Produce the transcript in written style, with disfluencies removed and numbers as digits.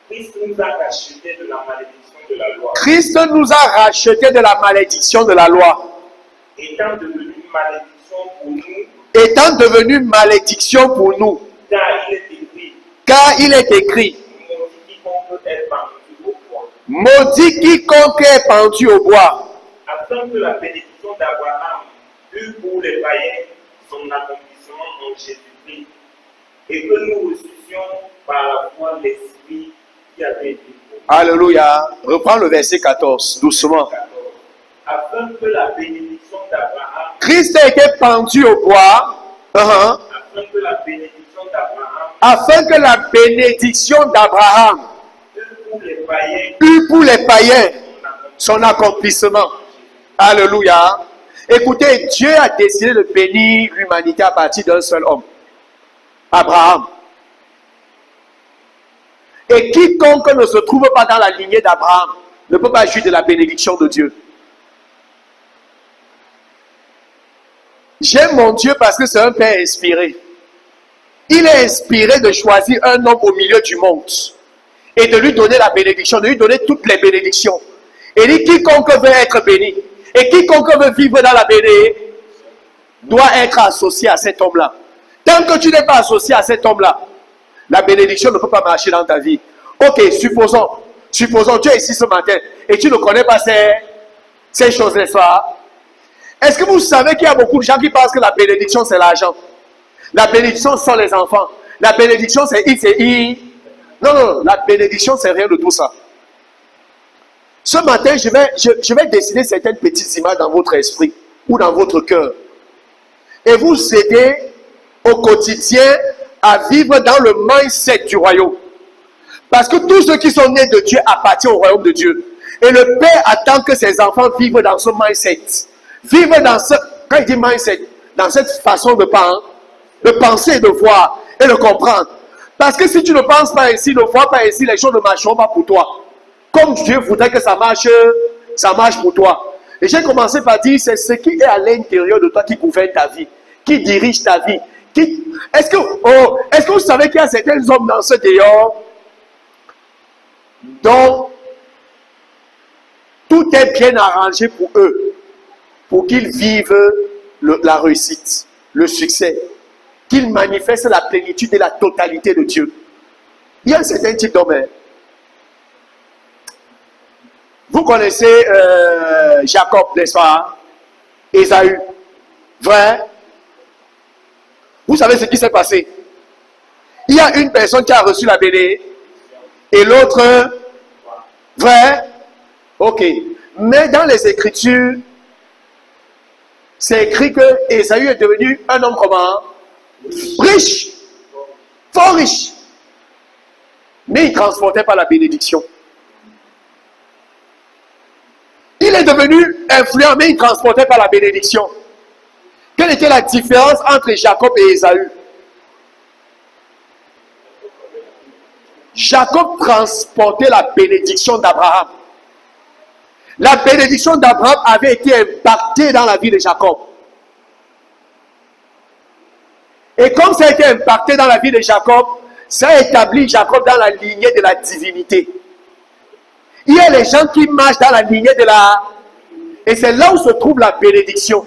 Christ nous a rachetés de la malédiction de la loi. Christ nous a rachetés de la malédiction de la loi. Étant devenu malédiction pour nous, Étant devenu malédiction pour nous. car il est écrit, maudit quiconque est pendu au bois. Afin que la bénédiction d'Abraham eût pour les païens son accomplissement en Jésus-Christ, et que nous reçussions par la foi l'Esprit qui avait été pour nous. Alléluia. Reprends le verset 14, doucement. Afin que la bénédiction d'Abraham, Christ a été pendu au bois. afin que la bénédiction d'Abraham Afin que la bénédiction d'Abraham eût pour les païens son accomplissement. Alléluia. Écoutez, Dieu a décidé de bénir l'humanité à partir d'un seul homme, Abraham. Et quiconque ne se trouve pas dans la lignée d'Abraham ne peut pas jouir de la bénédiction de Dieu. J'aime mon Dieu parce que c'est un Père inspiré. Il est inspiré de choisir un homme au milieu du monde et de lui donner la bénédiction, de lui donner toutes les bénédictions. Et dit, quiconque veut être béni et quiconque veut vivre dans la bénédiction doit être associé à cet homme-là. Tant que tu n'es pas associé à cet homme-là, la bénédiction ne peut pas marcher dans ta vie. Ok, supposons tu es ici ce matin et tu ne connais pas ces choses-là. Est-ce que vous savez qu'il y a beaucoup de gens qui pensent que la bénédiction c'est l'argent? La bénédiction sont les enfants. La bénédiction c'est I. Non, la bénédiction c'est rien de tout ça. Ce matin, je vais dessiner certaines petites images dans votre esprit ou dans votre cœur et vous aider au quotidien à vivre dans le mindset du royaume. Parce que tous ceux qui sont nés de Dieu appartiennent au royaume de Dieu. Et le Père attend que ses enfants vivent dans ce mindset. Vivre dans ce, quand il dit mindset, dans cette façon de penser et de voir et de comprendre. Parce que si tu ne penses pas ainsi, ne vois pas ainsi, les choses ne marcheront pas pour toi. Comme Dieu voudrait que ça marche pour toi. Et j'ai commencé par dire, c'est ce qui est à l'intérieur de toi qui gouverne ta vie, qui dirige ta vie. Est-ce que vous savez qu'il y a certains hommes dans ce dehors dont tout est bien arrangé pour eux, pour qu'ils vivent la réussite, le succès, qu'ils manifestent la plénitude et la totalité de Dieu. Il y a un certain type d'homme. Vous connaissez Jacob, n'est-ce pas? Ésaü. Vrai? Vous savez ce qui s'est passé? Il y a une personne qui a reçu la bénédiction et l'autre, vrai? Ok. Mais dans les Écritures, c'est écrit que Ésaü est devenu un homme comment? Riche. Fort riche. Mais il ne transportait pas la bénédiction. Il est devenu influent, mais il ne transportait pas la bénédiction. Quelle était la différence entre Jacob et Ésaü? Jacob transportait la bénédiction d'Abraham. La bénédiction d'Abraham avait été impactée dans la vie de Jacob. Et comme ça a été impacté dans la vie de Jacob, ça a établi Jacob dans la lignée de la divinité. Il y a les gens qui marchent dans la lignée de la... Et c'est là où se trouve la bénédiction.